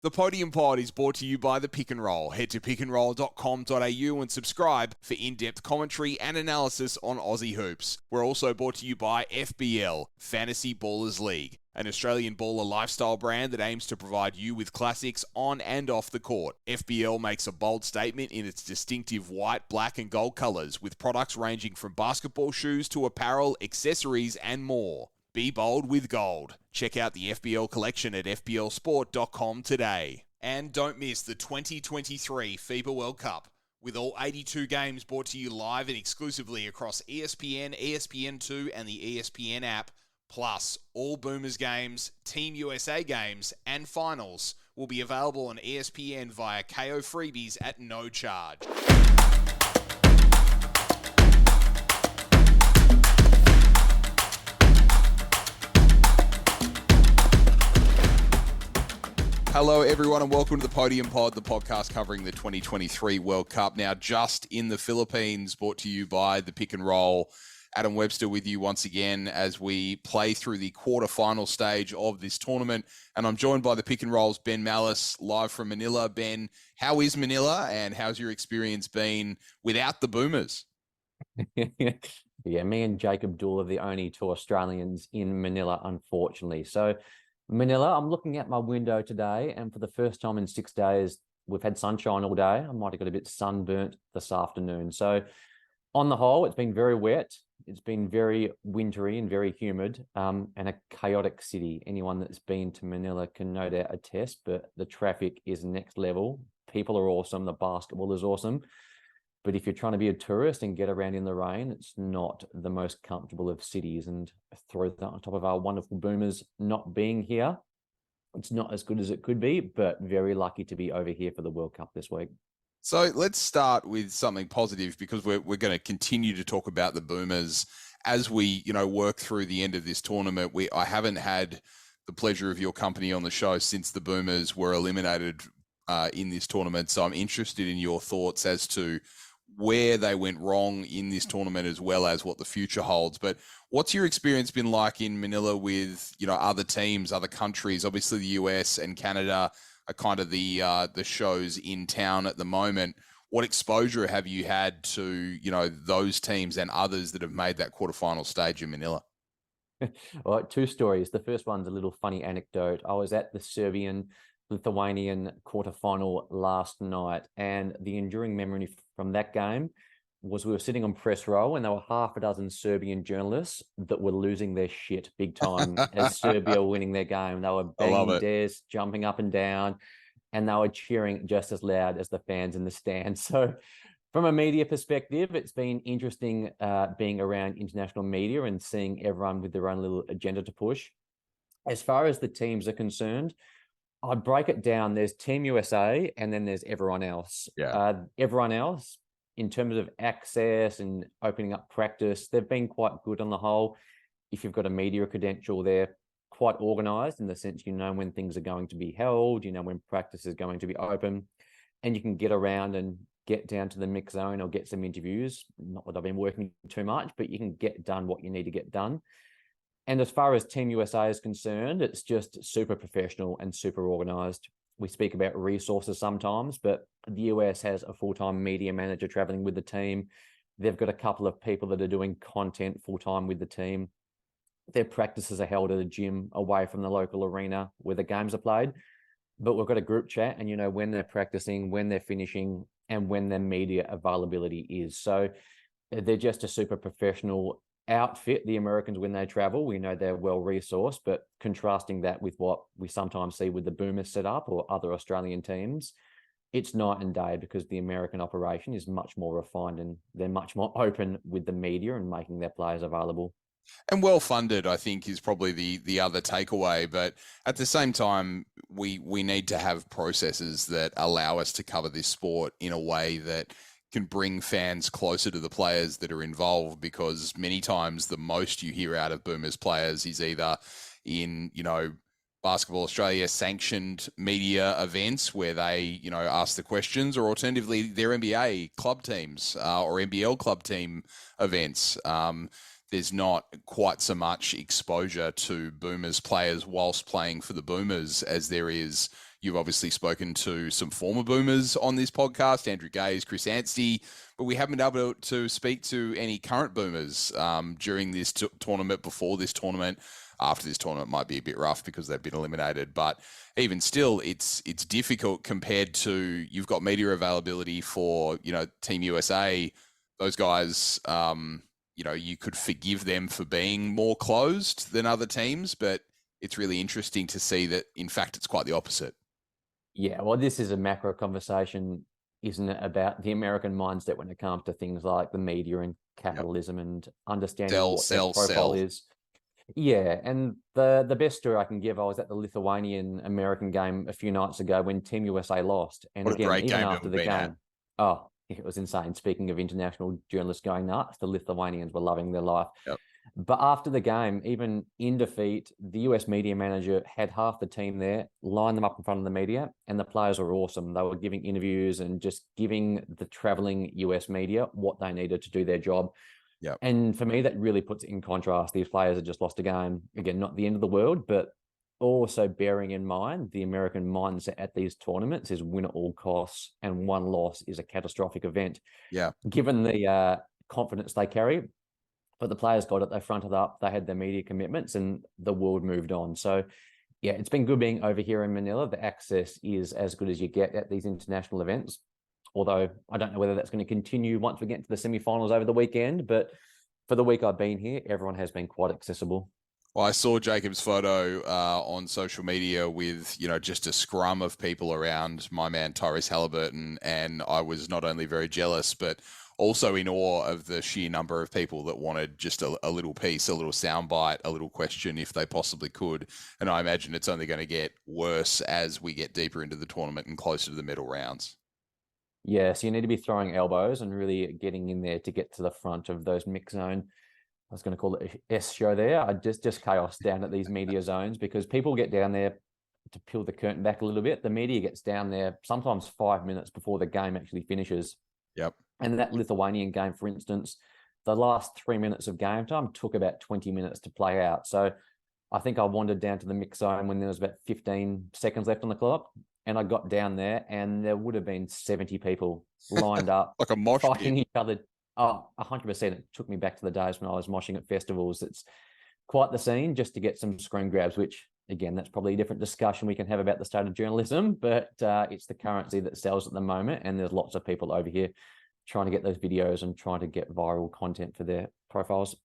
The Podium Pod is brought to you by The Pick and Roll. Head to pickandroll.com.au and subscribe for in-depth commentary and analysis on Aussie hoops. We're also brought to you by FBL, Fantasy Ballers League, an Australian baller lifestyle brand that aims to provide you with classics on and off the court. FBL makes a bold statement in its distinctive white, black and gold colours, with products ranging from basketball shoes to apparel, accessories and more. Be bold with gold. Check out the FBL collection at fblsport.com today. And don't miss the 2023 FIBA World Cup, with all 82 games brought to you live and exclusively across ESPN, ESPN2 and the ESPN app. Plus, all Boomers games, Team USA games and finals will be available on ESPN via KO freebies at no charge. Hello, everyone, and welcome to the Podium Pod, the podcast covering the 2023 World Cup. Now, just in the Philippines, brought to you by The Pick and Roll. Adam Webster with you once again as we play through the quarterfinal stage of this tournament. And I'm joined by The Pick and Roll's Ben Mallis, live from Manila. Ben, how is Manila, and how's your experience been without the Boomers? Yeah, me and Jacob Dool are the only two Australians in Manila, unfortunately. So Manila, I'm looking at my window today, and for the first time in 6 days, we've had sunshine all day. I might have got a bit sunburnt this afternoon. So on the whole, it's been very wet. It's been very wintry and very humid, and a chaotic city. Anyone that's been to Manila can no doubt attest, but the traffic is next level. People are awesome. The basketball is awesome. But if you're trying to be a tourist and get around in the rain, it's not the most comfortable of cities. And throw that on top of our wonderful Boomers not being here, it's not as good as it could be, but very lucky to be over here for the World Cup this week. So let's start with something positive, because we're going to continue to talk about the Boomers as we, work through the end of this tournament. I haven't had the pleasure of your company on the show since the Boomers were eliminated in this tournament. So I'm interested in your thoughts as to where they went wrong in this tournament, as well as what the future holds. But what's your experience been like in Manila with, other teams, other countries? Obviously the US and Canada are kind of the shows in town at the moment. What exposure have you had to, those teams and others that have made that quarterfinal stage in Manila? All right, two stories. The first one's a little funny anecdote. I was at the Serbian-Lithuanian quarterfinal last night, and the enduring memory from that game was we were sitting on press row, and there were half a dozen Serbian journalists that were losing their shit big time as Serbia were winning their game. They were banging desks, jumping up and down, and they were cheering just as loud as the fans in the stands. So from a media perspective, it's been interesting being around international media and seeing everyone with their own little agenda to push. As far as the teams are concerned, I'd break it down. There's Team USA and then there's everyone else. Yeah. Everyone else, in terms of access and opening up practice, they've been quite good on the whole. If you've got a media credential, they're quite organized in the sense when when things are going to be held, when practice is going to be open, and you can get around and get down to the mix zone or get some interviews. Not that I've been working too much, but you can get done what you need to get done. And as far as Team USA is concerned, it's just super professional and super organized. We speak about resources sometimes, but the US has a full-time media manager traveling with the team. They've got a couple of people that are doing content full-time with the team. Their practices are held at a gym away from the local arena where the games are played. But we've got a group chat, and when they're practicing, when they're finishing, and when their media availability is. So they're just a super professional outfit, the Americans, when they travel. We know they're well resourced, but contrasting that with what we sometimes see with the Boomers setup or other Australian teams, it's night and day, because the American operation is much more refined and they're much more open with the media and making their players available. And well funded, I think, is probably the other takeaway. But at the same time, we need to have processes that allow us to cover this sport in a way that can bring fans closer to the players that are involved, because many times the most you hear out of Boomers players is either in, Basketball Australia sanctioned media events where they, ask the questions, or alternatively their NBA club teams or NBL club team events. There's not quite so much exposure to Boomers players whilst playing for the Boomers as there is, You've obviously spoken to some former Boomers on this podcast, Andrew Gaze, Chris Anstey, but we haven't been able to speak to any current Boomers during this tournament, before this tournament. After this tournament might be a bit rough because they've been eliminated, but even still, it's difficult compared to, you've got media availability for, Team USA. Those guys, you could forgive them for being more closed than other teams, but it's really interesting to see that, in fact, it's quite the opposite. Yeah, well, this is a macro conversation, isn't it, about the American mindset when it comes to things like the media and capitalism and understanding what their profile is. Yeah, and the best story I can give, I was at the Lithuanian-American game a few nights ago when Team USA lost. And what again, a great even game after the game, it was insane. Speaking of international journalists going nuts, the Lithuanians were loving their life. Yep. But after the game, even in defeat, the US media manager had half the team there, lined them up in front of the media, and the players were awesome. They were giving interviews and just giving the traveling US media what they needed to do their job. Yep. And for me, that really puts it in contrast. These players had just lost a game. Again, not the end of the world, but also bearing in mind the American mindset at these tournaments is win at all costs, and one loss is a catastrophic event. Yeah. Given the confidence they carry, but the players got it, they fronted up, they had their media commitments, and the world moved on. So, yeah, it's been good being over here in Manila. The access is as good as you get at these international events. Although I don't know whether that's going to continue once we get into the semi-finals over the weekend. But for the week I've been here, everyone has been quite accessible. Well, I saw Jacob's photo on social media with, just a scrum of people around my man Tyrese Halliburton, and I was not only very jealous, but also in awe of the sheer number of people that wanted just a little piece, a little soundbite, a little question if they possibly could. And I imagine it's only going to get worse as we get deeper into the tournament and closer to the medal rounds. Yeah, so you need to be throwing elbows and really getting in there to get to the front of those mix zone. I was going to call it a S show there. I just chaos down at these media zones, because people get down there to peel the curtain back a little bit. The media gets down there sometimes 5 minutes before the game actually finishes. Yep. And that Lithuanian game, for instance, the last 3 minutes of game time took about 20 minutes to play out. So I think I wandered down to the mix zone when there was about 15 seconds left on the clock. And I got down there, and there would have been 70 people lined up, like a mosh fighting each other. Oh, 100%. It took me back to the days when I was moshing at festivals. It's quite the scene just to get some screen grabs, which, again, that's probably a different discussion we can have about the state of journalism, but it's the currency that sells at the moment. And there's lots of people over here trying to get those videos and trying to get viral content for their profiles.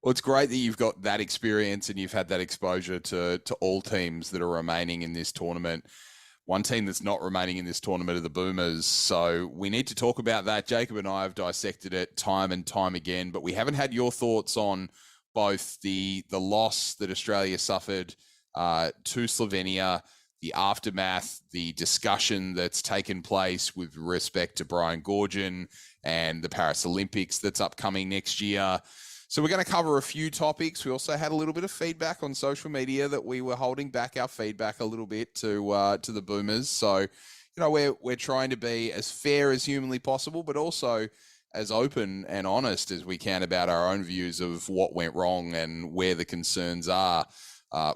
Well, it's great that you've got that experience and you've had that exposure to all teams that are remaining in this tournament. One team that's not remaining in this tournament are the Boomers. So we need to talk about that. Jacob and I have dissected it time and time again, but we haven't had your thoughts on both the loss that Australia suffered to Slovenia, the aftermath, the discussion that's taken place with respect to Brian Goorjian and the Paris Olympics that's upcoming next year. So we're going to cover a few topics. We also had a little bit of feedback on social media that we were holding back our feedback a little bit to the Boomers. So, we're trying to be as fair as humanly possible, but also as open and honest as we can about our own views of what went wrong and where the concerns are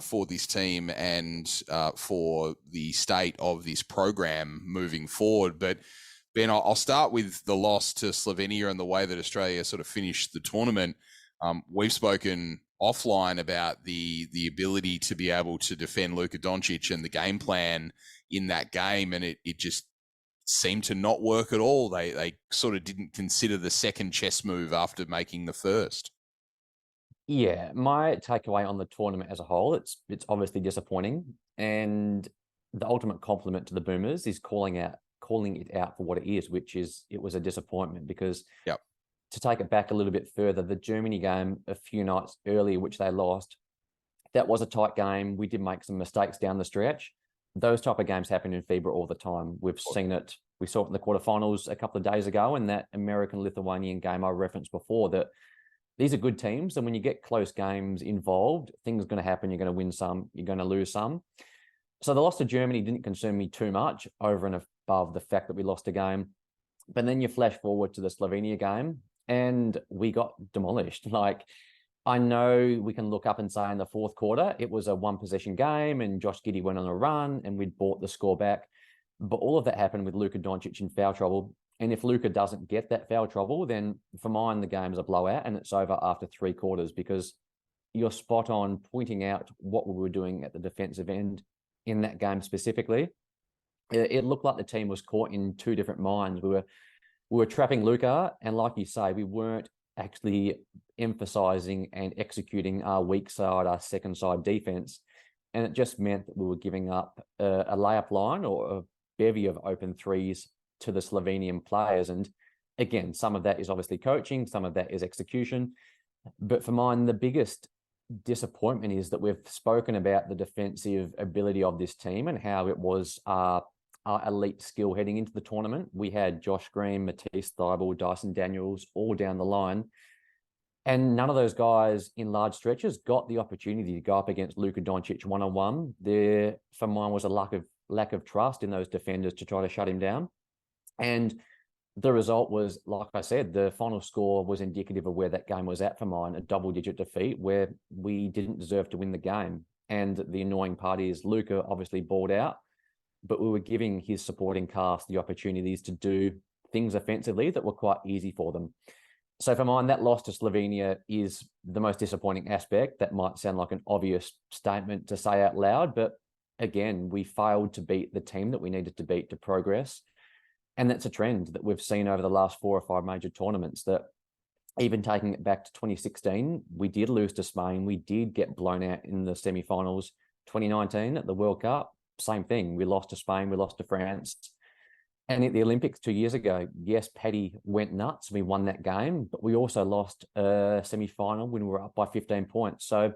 for this team and for the state of this program moving forward. But Ben, I'll start with the loss to Slovenia and the way that Australia sort of finished the tournament. We've spoken offline about the ability to be able to defend Luka Doncic and the game plan in that game, and it just seemed to not work at all. They sort of didn't consider the second chess move after making the first. Yeah, my takeaway on the tournament as a whole, it's obviously disappointing, and the ultimate compliment to the Boomers is calling it out for what it is, which is it was a disappointment. Because yep. To take it back a little bit further, the Germany game a few nights earlier, which they lost, that was a tight game. We did make some mistakes down the stretch. Those type of games happen in FIBA all the time. We've seen it. We saw it in the quarterfinals a couple of days ago, and that American-Lithuanian game I referenced before, that these are good teams. And when you get close games involved, things are going to happen. You're going to win some, you're going to lose some. So the loss to Germany didn't concern me too much over and above the fact that we lost a game. But then you flash forward to the Slovenia game, and we got demolished. Like, I know we can look up and say in the fourth quarter, it was a one possession game and Josh Giddey went on a run and we'd brought the score back. But all of that happened with Luka Doncic in foul trouble. And if Luka doesn't get that foul trouble, then for mine, the game is a blowout and it's over after 3 quarters, because you're spot on pointing out what we were doing at the defensive end in that game specifically. It looked like the team was caught in 2 different minds. We were trapping Luka, and like you say, we weren't actually emphasizing and executing our weak side, our second side defense. And it just meant that we were giving up a layup line or a bevy of open threes to the Slovenian players. And again, some of that is obviously coaching, some of that is execution. But for mine, the biggest disappointment is that we've spoken about the defensive ability of this team and how it was our elite skill heading into the tournament. We had Josh Green, Matisse Thybulle, Dyson Daniels all down the line. And none of those guys in large stretches got the opportunity to go up against Luka Doncic one-on-one. There, for mine, was a lack of trust in those defenders to try to shut him down. And the result was, like I said, the final score was indicative of where that game was at for mine, a double-digit defeat where we didn't deserve to win the game. And the annoying part is Luka obviously balled out, but we were giving his supporting cast the opportunities to do things offensively that were quite easy for them. So for mine, that loss to Slovenia is the most disappointing aspect. That might sound like an obvious statement to say out loud, but again, we failed to beat the team that we needed to beat to progress. And that's a trend that we've seen over the last 4 or 5 major tournaments, that even taking it back to 2016, we did lose to Spain. We did get blown out in the semi-finals. 2019 at the World Cup, same thing. We lost to Spain, we lost to France. And at the Olympics 2 years ago, yes, Paddy went nuts. We won that game, but we also lost a semi-final when we were up by 15 points. So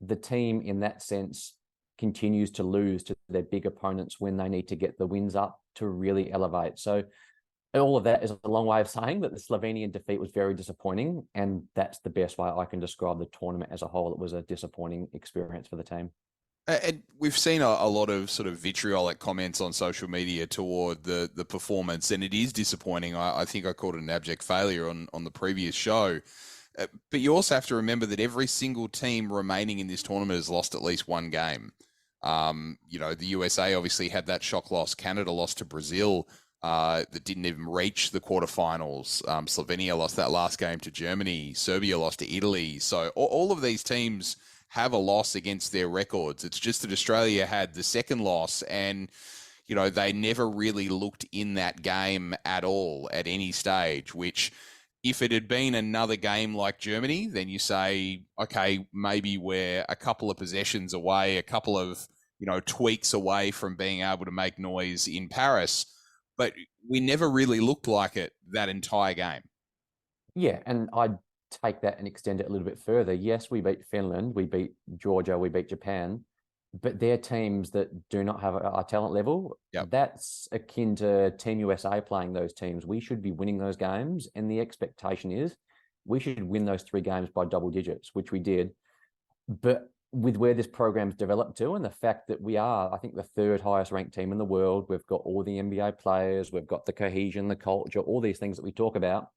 the team in that sense continues to lose to their big opponents when they need to get the wins up to really elevate. So all of that is a long way of saying that the Slovenian defeat was very disappointing, and that's the best way I can describe the tournament as a whole. It was a disappointing experience for the team. And we've seen a lot of sort of vitriolic comments on social media toward the performance, and it is disappointing. I think I called it an abject failure on the previous show. But you also have to remember that every single team remaining in this tournament has lost at least one game. The USA obviously had that shock loss. Canada lost to Brazil that didn't even reach the quarterfinals. Slovenia lost that last game to Germany. Serbia lost to Italy. So all of these teams have a loss against their records. It's just that Australia had the second loss, and they never really looked in that game at all at any stage, which if it had been another game like Germany, then you say, okay, maybe we're a couple of possessions away, a couple of tweaks away from being able to make noise in Paris, but we never really looked like it that entire game. Yeah, and I'd take that and extend it a little bit further. Yes, we beat Finland, we beat Georgia, we beat Japan, but they're teams that do not have our talent level. Yep. That's akin to Team USA playing those teams. We should be winning those games, and the expectation is we should win those 3 games by double digits, which we did. But with where this program's developed to, and the fact that we are, I think, the 3rd highest ranked team in the world, we've got all the NBA players, we've got the cohesion, the culture, all these things that we talk about.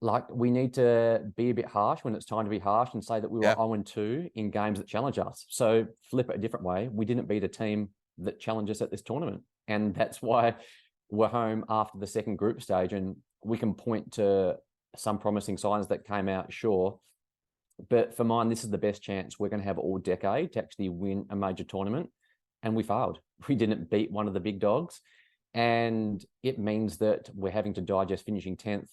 Like, we need to be a bit harsh when it's time to be harsh and say that we were 0-2 in games that challenge us. So flip it a different way. We didn't beat a team that challenged us at this tournament. And that's why we're home after the second group stage. And we can point to some promising signs that came out, sure. But for mine, this is the best chance we're going to have all decade to actually win a major tournament. And we failed. We didn't beat one of the big dogs. And it means that we're having to digest finishing 10th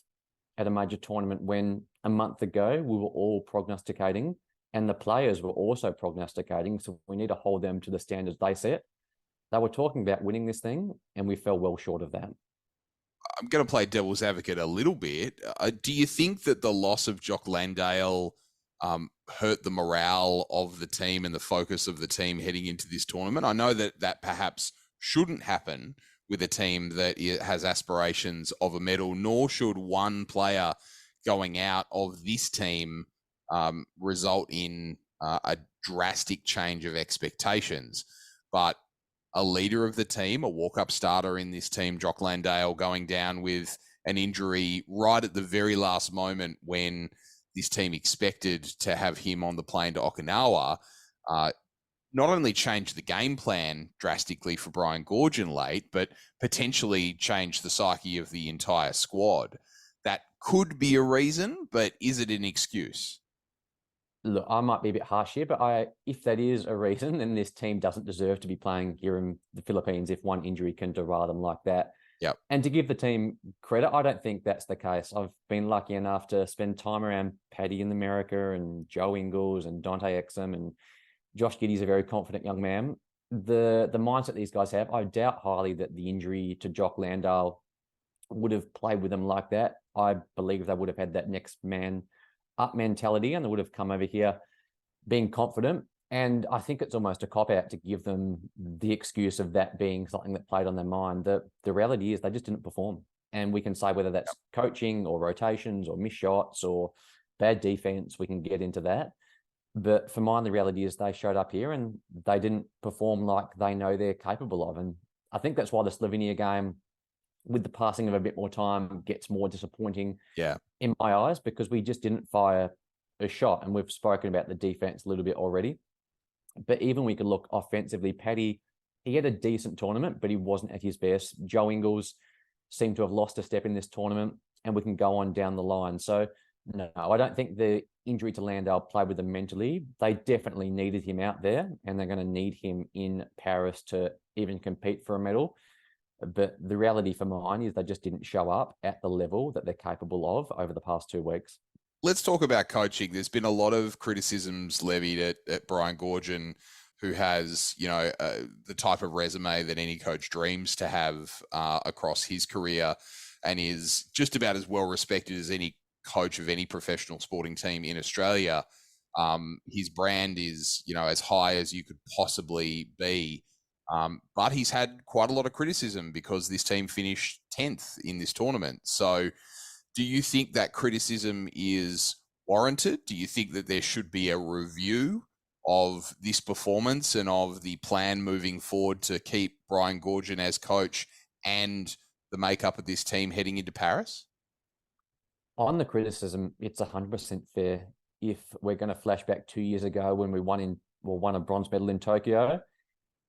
at a major tournament when a month ago we were all prognosticating, and the players were also prognosticating. So we need to hold them to the standards they set. They were talking about winning this thing, and we fell well short of that. I'm going to play devil's advocate a little bit. Do you think that the loss of Jock Landale hurt the morale of the team and the focus of the team heading into this tournament? I know that perhaps shouldn't happen with a team that has aspirations of a medal, nor should one player going out of this team result in a drastic change of expectations. But a leader of the team, a walk-up starter in this team, Jock Landale, going down with an injury right at the very last moment when this team expected to have him on the plane to Okinawa, not only changed the game plan drastically for Brian Goorjian late, but potentially changed the psyche of the entire squad. That could be a reason, but is it an excuse? Look, I might be a bit harsh here, but if that is a reason, then this team doesn't deserve to be playing here in the Philippines if one injury can derail them like that. Yep. And to give the team credit, I don't think that's the case. I've been lucky enough to spend time around Paddy in America and Joe Ingles and Dante Exum, and Josh Giddey's a very confident young man. The mindset these guys have, I doubt highly that the injury to Jock Landale would have played with them like that. I believe they would have had that next man up mentality and they would have come over here being confident. And I think it's almost a cop-out to give them the excuse of that being something that played on their mind. The reality is they just didn't perform. And we can say whether that's coaching or rotations or missed shots or bad defense, we can get into that. But for mine, the reality is they showed up here and they didn't perform like they know they're capable of. And I think that's why the Slovenia game, with the passing of a bit more time, gets more disappointing in my eyes, because we just didn't fire a shot. And we've spoken about the defense a little bit already. But even we could look offensively, Paddy, he had a decent tournament, but he wasn't at his best. Joe Ingles seemed to have lost a step in this tournament, and we can go on down the line. So, no, I don't think the injury to Landale played with them mentally. They definitely needed him out there, and they're going to need him in Paris to even compete for a medal. But the reality for mine is they just didn't show up at the level that they're capable of over the past 2 weeks. Let's talk about coaching. There's been a lot of criticisms levied at Brian Goorjian, who has, the type of resume that any coach dreams to have across his career, and is just about as well respected as any coach of any professional sporting team in Australia. His brand is, as high as you could possibly be. But he's had quite a lot of criticism because this team finished 10th in this tournament. So do you think that criticism is warranted? Do you think that there should be a review of this performance and of the plan moving forward to keep Brian Goorjian as coach and the makeup of this team heading into Paris? On the criticism, it's 100% fair. If we're going to flash back 2 years ago when we won a bronze medal in Tokyo,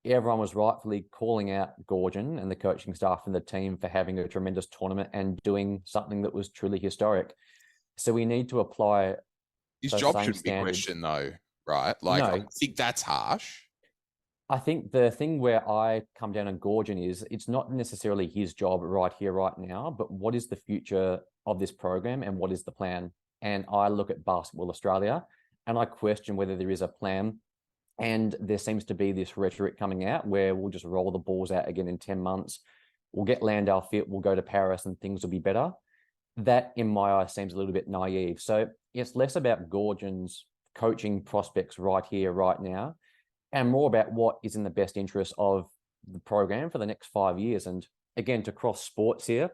everyone was rightfully calling out Goorjian and the coaching staff and the team for having a tremendous tournament and doing something that was truly historic. So we need to apply his job shouldn't be questioned, though, right? Like, no. I think that's harsh. I think the thing where I come down on Goorjian is it's not necessarily his job right here, right now, but what is the future of this program and what is the plan? And I look at Basketball Australia and I question whether there is a plan. And there seems to be this rhetoric coming out where we'll just roll the balls out again in 10 months. We'll get Landale fit, we'll go to Paris and things will be better. That, in my eyes, seems a little bit naive. So it's less about Goorjian's coaching prospects right here, right now, and more about what is in the best interest of the program for the next 5 years. And again, to cross sports here,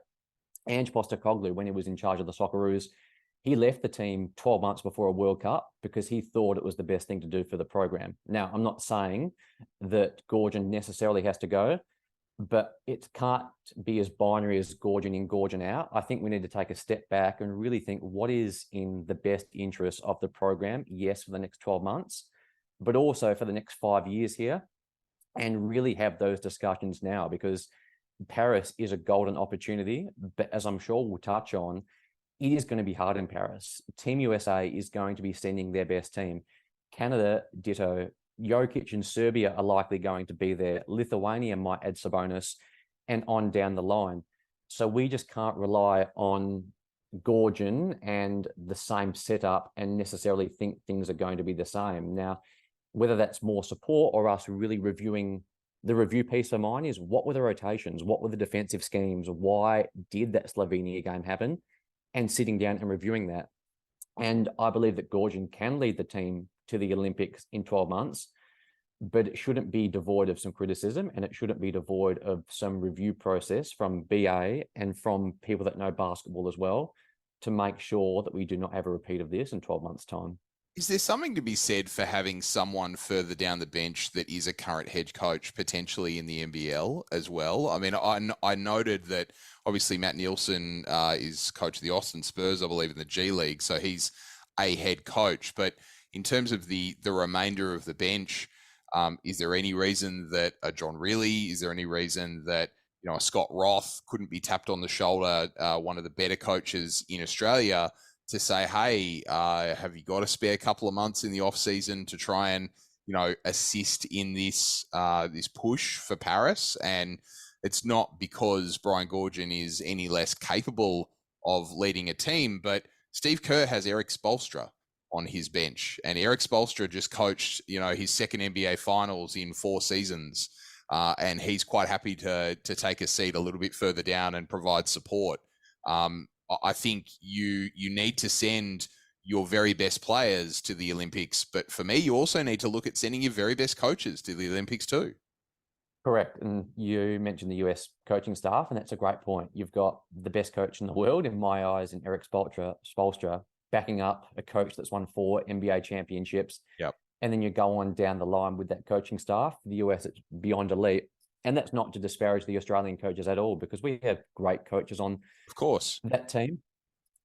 Ange Postecoglou, when he was in charge of the Socceroos, he left the team 12 months before a World Cup because he thought it was the best thing to do for the program. Now, I'm not saying that Goorjian necessarily has to go, but it can't be as binary as Goorjian in, Goorjian out. I think we need to take a step back and really think what is in the best interest of the program, yes, for the next 12 months, but also for the next 5 years here, and really have those discussions now, because Paris is a golden opportunity. But as I'm sure we'll touch on, it is going to be hard in Paris. Team USA is going to be sending their best team. Canada, ditto. Jokic and Serbia are likely going to be there. Lithuania might add Sabonis, and on down the line. So we just can't rely on Goorjian and the same setup and necessarily think things are going to be the same. Now, whether that's more support or us really reviewing, the review piece of mine is what were the rotations? What were the defensive schemes? Why did that Slovenia game happen? And sitting down and reviewing that. And I believe that Goorjian can lead the team to the Olympics in 12 months, but it shouldn't be devoid of some criticism, and it shouldn't be devoid of some review process from BA and from people that know basketball as well to make sure that we do not have a repeat of this in 12 months' time. Is there something to be said for having someone further down the bench that is a current head coach potentially in the NBL as well? I mean, I noted that obviously Matt Nielsen is coach of the Austin Spurs, I believe, in the G League. So he's a head coach. But in terms of the remainder of the bench, is there any reason that a John Reilly, is there any reason that a Scott Roth couldn't be tapped on the shoulder, one of the better coaches in Australia, to say, hey, have you got a spare couple of months in the off season to try and assist in this this push for Paris? And it's not because Brian Goorjian is any less capable of leading a team, but Steve Kerr has Eric Spoelstra on his bench, and Eric Spoelstra just coached his second NBA Finals in 4 seasons, and he's quite happy to take a seat a little bit further down and provide support. I think you need to send your very best players to the Olympics, but for me, you also need to look at sending your very best coaches to the Olympics too. Correct. And you mentioned the US coaching staff, and that's a great point. You've got the best coach in the world, in my eyes, in Eric Spoelstra, backing up a coach that's won 4 NBA championships. Yep. And then you go on down the line with that coaching staff. The US, it's beyond elite. And that's not to disparage the Australian coaches at all, because we have great coaches on, of course, that team.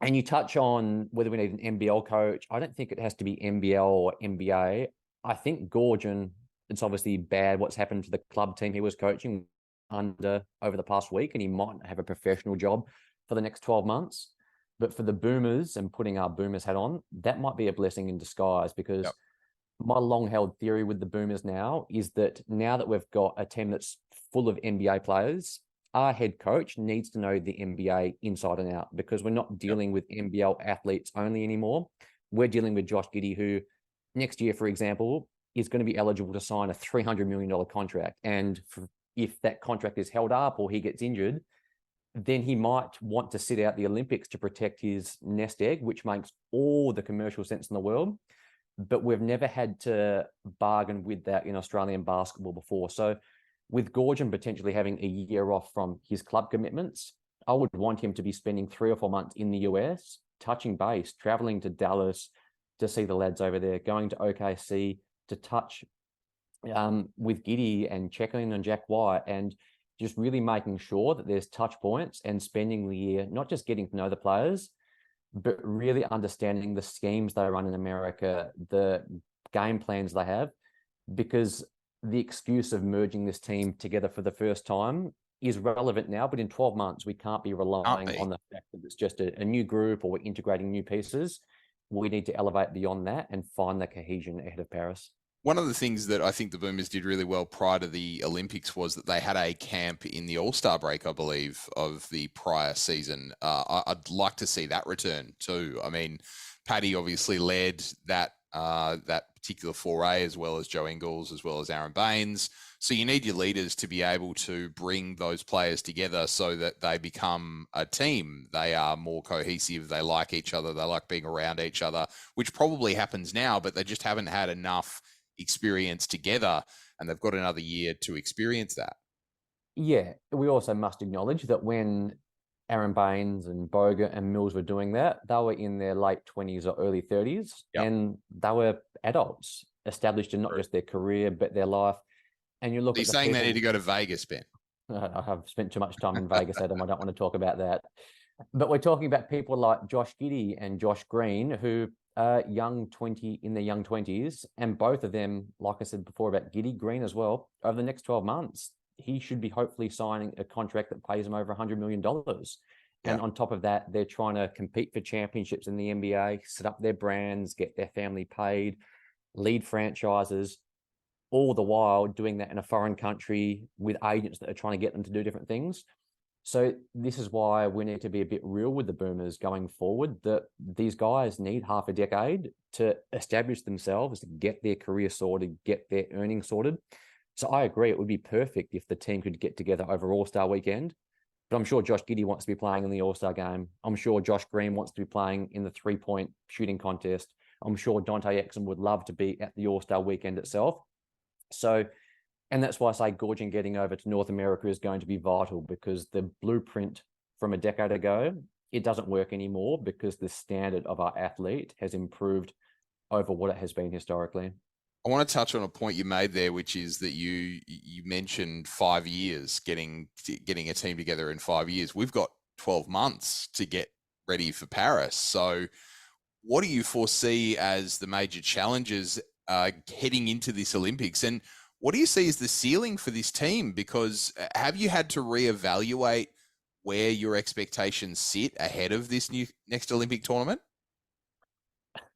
And you touch on whether we need an NBL coach. I don't think it has to be NBL or NBA. I think Goorjian, it's obviously bad what's happened to the club team he was coaching under over the past week, and he might have a professional job for the next 12 months. But for the Boomers, and putting our Boomers hat on, that might be a blessing in disguise, because my long-held theory with the Boomers now is that now that we've got a team that's full of NBA players, our head coach needs to know the NBA inside and out, because we're not dealing with NBL athletes only anymore. We're dealing with Josh Giddey, who next year, for example, is going to be eligible to sign a $300 million contract. And if that contract is held up or he gets injured, then he might want to sit out the Olympics to protect his nest egg, which makes all the commercial sense in the world. But we've never had to bargain with that in Australian basketball before. So with Goorjian potentially having a year off from his club commitments, I would want him to be spending 3 or 4 months in the US, touching base, traveling to Dallas to see the lads over there, going to OKC to touch with Giddey and checking on Jack White, and just really making sure that there's touch points, and spending the year not just getting to know the players, but really understanding the schemes they run in America, the game plans they have, because the excuse of merging this team together for the first time is relevant now, but in 12 months, we can't be relying on the fact that it's just a new group or we're integrating new pieces. We need to elevate beyond that and find the cohesion ahead of Paris. One of the things that I think the Boomers did really well prior to the Olympics was that they had a camp in the All-Star break, I believe, of the prior season. I'd like to see that return too. I mean, Paddy obviously led that particular foray, as well as Joe Ingles, as well as Aaron Baines. So you need your leaders to be able to bring those players together so that they become a team. They are more cohesive. They like each other. They like being around each other, which probably happens now, but they just haven't had enough experience together, and they've got another year to experience that. Yeah, we also must acknowledge that when Aaron Baines and Bogut and Mills were doing that, they were in their late 20s or early 30s, and they were adults, established in not just their career, but their life. And you look Are you saying they need to go to Vegas, Ben? I have spent too much time in Vegas, Adam. I don't want to talk about that. But we're talking about people like Josh Giddey and Josh Green, who are in their young 20s, and both of them, like I said before about Giddey, Green as well, over the next 12 months, he should be hopefully signing a contract that pays him over $100 million. And on top of that, they're trying to compete for championships in the NBA, set up their brands, get their family paid, lead franchises, all the while doing that in a foreign country with agents that are trying to get them to do different things. So this is why we need to be a bit real with the Boomers going forward, that these guys need half a decade to establish themselves, get their career sorted, get their earnings sorted. So I agree, it would be perfect if the team could get together over All-Star weekend. But I'm sure Josh Giddey wants to be playing in the All-Star game. I'm sure Josh Green wants to be playing in the 3-point shooting contest. I'm sure Dante Exum would love to be at the All-Star weekend itself. So, and that's why I say Goorjian getting over to North America is going to be vital, because the blueprint from a decade ago, it doesn't work anymore, because the standard of our athlete has improved over what it has been historically. I want to touch on a point you made there, which is that you mentioned 5 years, getting a team together in 5 years. We've got 12 months to get ready for Paris. So What do you foresee as the major challenges heading into this Olympics? And what do you see as the ceiling for this team? Because have you had to reevaluate where your expectations sit ahead of this next Olympic tournament?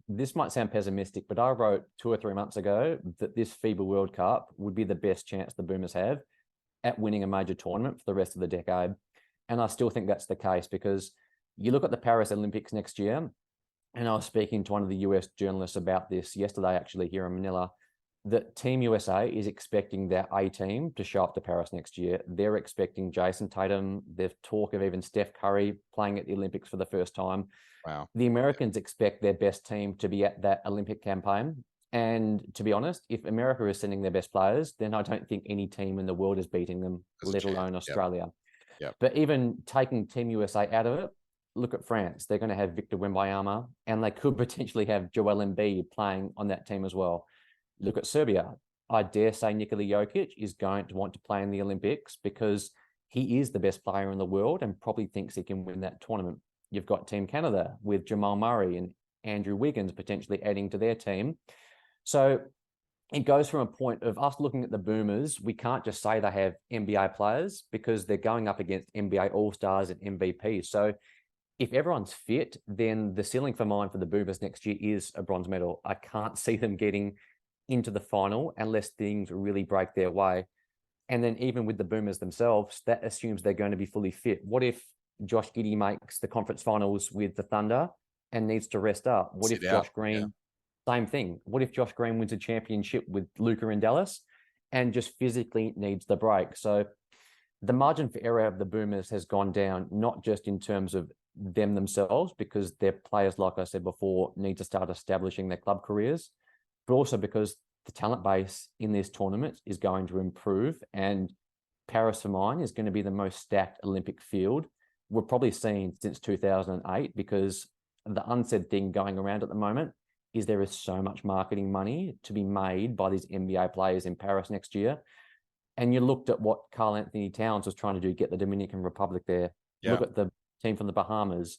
This might sound pessimistic, but I wrote 2 or 3 months ago that this FIBA World Cup would be the best chance the Boomers have at winning a major tournament for the rest of the decade. And I still think that's the case, because you look at the Paris Olympics next year, and I was speaking to one of the US journalists about this yesterday, actually, here in Manila, that Team USA is expecting their A team to show up to Paris next year. They're expecting Jason Tatum. There's talk of even Steph Curry playing at the Olympics for the first time. Wow. The Americans expect their best team to be at that Olympic campaign. And to be honest, if America is sending their best players, then I don't think any team in the world is beating them, let alone Australia. Yep. But even taking Team USA out of it, look at France. They're going to have Victor Wembanyama, and they could potentially have Joel Embiid playing on that team as well. Look at Serbia. I dare say Nikola Jokic is going to want to play in the Olympics because he is the best player in the world and probably thinks he can win that tournament. You've got Team Canada with Jamal Murray and Andrew Wiggins potentially adding to their team. So it goes from a point of us looking at the Boomers. We can't just say they have NBA players because they're going up against NBA All-Stars and MVPs. So if everyone's fit, then the ceiling for mine for the Boomers next year is a bronze medal. I can't see them getting into the final unless things really break their way. And then even with the Boomers themselves, that assumes they're going to be fully fit. What if Josh Giddey makes the conference finals with the Thunder and needs to rest up? What if Josh Green, same thing. What if Josh Green wins a championship with Luka in Dallas and just physically needs the break? So the margin for error of the Boomers has gone down, not just in terms of them themselves, because their players, like I said before, need to start establishing their club careers, but also because the talent base in this tournament is going to improve. And Paris, for mine, is going to be the most stacked Olympic field we've probably seen since 2008, because the unsaid thing going around at the moment is there is so much marketing money to be made by these NBA players in Paris next year. And you looked at what Karl Anthony Towns was trying to do, get the Dominican Republic there. Look at the team from the Bahamas.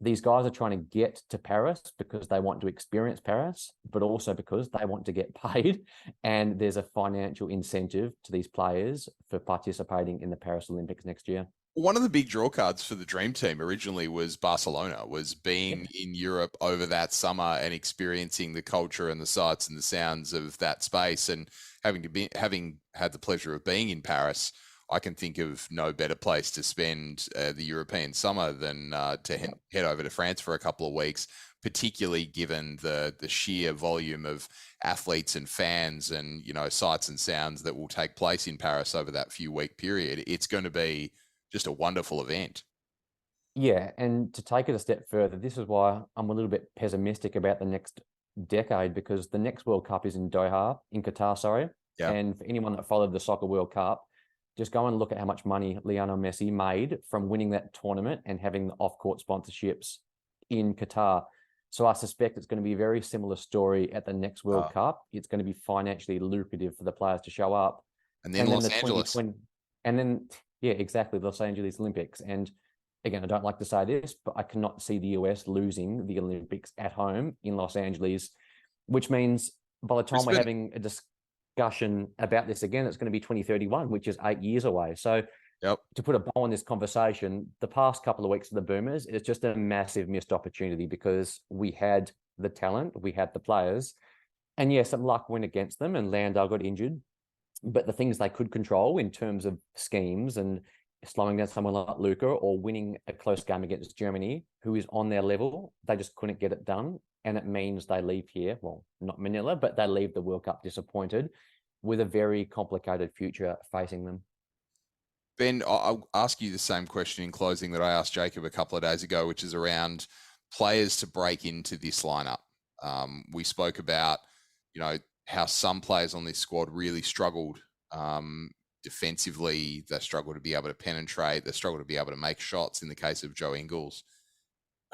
These guys are trying to get to Paris because they want to experience Paris, but also because they want to get paid. And there's a financial incentive to these players for participating in the Paris Olympics next year. One of the big draw cards for the Dream Team originally was Barcelona, was being in Europe over that summer and experiencing the culture and the sights and the sounds of that space. And having had the pleasure of being in Paris, I can think of no better place to spend the European summer than to head over to France for a couple of weeks, particularly given the sheer volume of athletes and fans and, sights and sounds that will take place in Paris over that few-week period. It's going to be just a wonderful event. Yeah, and to take it a step further, this is why I'm a little bit pessimistic about the next decade, because the next World Cup is in Doha, in Qatar, sorry. Yeah. And for anyone that followed the Soccer World Cup, just go and look at how much money Lionel Messi made from winning that tournament and having the off-court sponsorships in Qatar. So I suspect it's going to be a very similar story at the next World Cup. It's going to be financially lucrative for the players to show up. And then Los Angeles. Yeah, exactly. Los Angeles Olympics. And again, I don't like to say this, but I cannot see the US losing the Olympics at home in Los Angeles, which means by the time we're having a discussion about this again, it's going to be 2031, which is 8 years away. So to put a bow on this conversation, the past couple of weeks of the Boomers is just a massive missed opportunity, because we had the talent, we had the players, and yes, some luck went against them and Landale got injured. But the things they could control in terms of schemes and slowing down someone like Luka or winning a close game against Germany, who is on their level, they just couldn't get it done. And it means they leave here, well, not Manila, but they leave the World Cup disappointed with a very complicated future facing them. Ben, I'll ask you the same question in closing that I asked Jacob a couple of days ago, which is around players to break into this lineup. We spoke about, how some players on this squad really struggled defensively. They struggled to be able to penetrate. They struggled to be able to make shots in the case of Joe Ingles.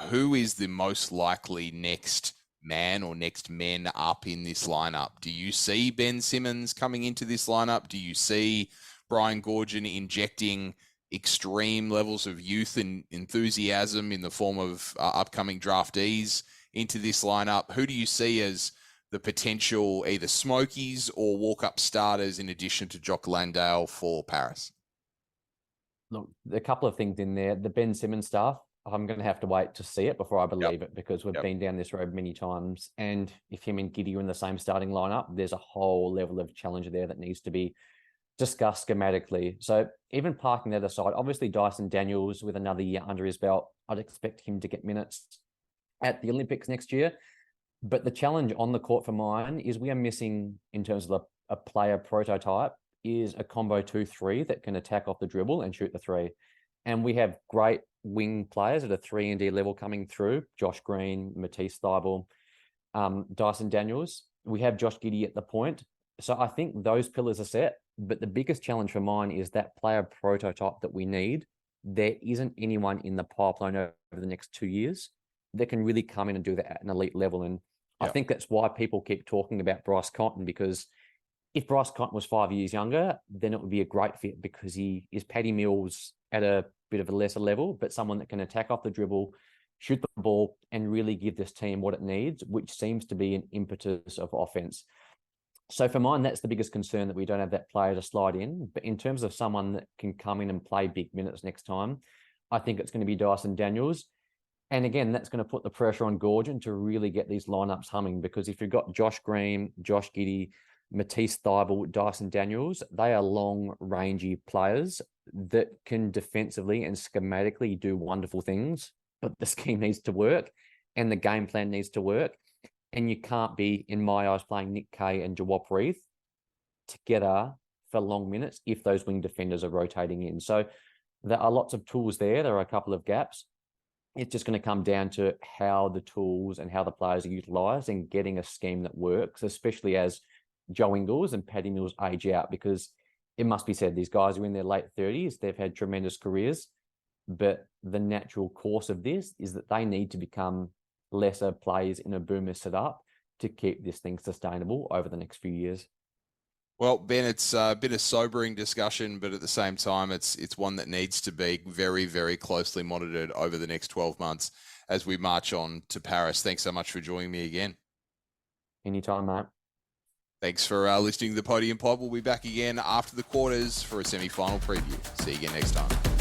Who is the most likely next man or next men up in this lineup? Do you see Ben Simmons coming into this lineup? Do you see Brian Goorjian injecting extreme levels of youth and enthusiasm in the form of upcoming draftees into this lineup. Who do you see as the potential either smokies or walk-up starters in addition to Jock Landale for Paris? Look, a couple of things in there. The Ben Simmons stuff, I'm going to have to wait to see it before I believe it, because we've been down this road many times. And if him and Giddy are in the same starting lineup, there's a whole level of challenge there that needs to be discussed schematically. So even parking that aside, obviously Dyson Daniels with another year under his belt, I'd expect him to get minutes at the Olympics next year. But the challenge on the court for mine is we are missing, in terms of a player prototype, is a combo 2-3 that can attack off the dribble and shoot the three. And we have great wing players at a 3-and-D level coming through. Josh Green, Matisse Thybulle, Dyson Daniels. We have Josh Giddey at the point. So I think those pillars are set. But the biggest challenge for mine is that player prototype that we need. There isn't anyone in the pipeline over the next 2 years that can really come in and do that at an elite level. And I think that's why people keep talking about Bryce Cotton, because if Bryce Cotton was 5 years younger, then it would be a great fit, because he is Paddy Mills at a bit of a lesser level, but someone that can attack off the dribble, shoot the ball, and really give this team what it needs, which seems to be an impetus of offense. So for mine, that's the biggest concern, that we don't have that player to slide in. But in terms of someone that can come in and play big minutes next time, I think it's going to be Dyson Daniels. And again, that's going to put the pressure on Goorjian to really get these lineups humming, because if you've got Josh Green, Josh Giddey, Matisse Thybulle, Dyson Daniels, they are long, rangy players that can defensively and schematically do wonderful things, but the scheme needs to work and the game plan needs to work. And you can't be, in my eyes, playing Nick Kay and Jawop Reith together for long minutes if those wing defenders are rotating in. So there are lots of tools there. There are a couple of gaps. It's just going to come down to how the tools and how the players are utilised and getting a scheme that works, especially as Joe Ingles and Paddy Mills age out, because it must be said, these guys are in their late 30s. They've had tremendous careers, but the natural course of this is that they need to become lesser players in a boomer setup to keep this thing sustainable over the next few years. Well, Ben, it's a bit of sobering discussion, but at the same time, it's one that needs to be very, very closely monitored over the next 12 months as we march on to Paris. Thanks so much for joining me again. Anytime, mate. Thanks for listening to the Podium Pod. We'll be back again after the quarters for a semi-final preview. See you again next time.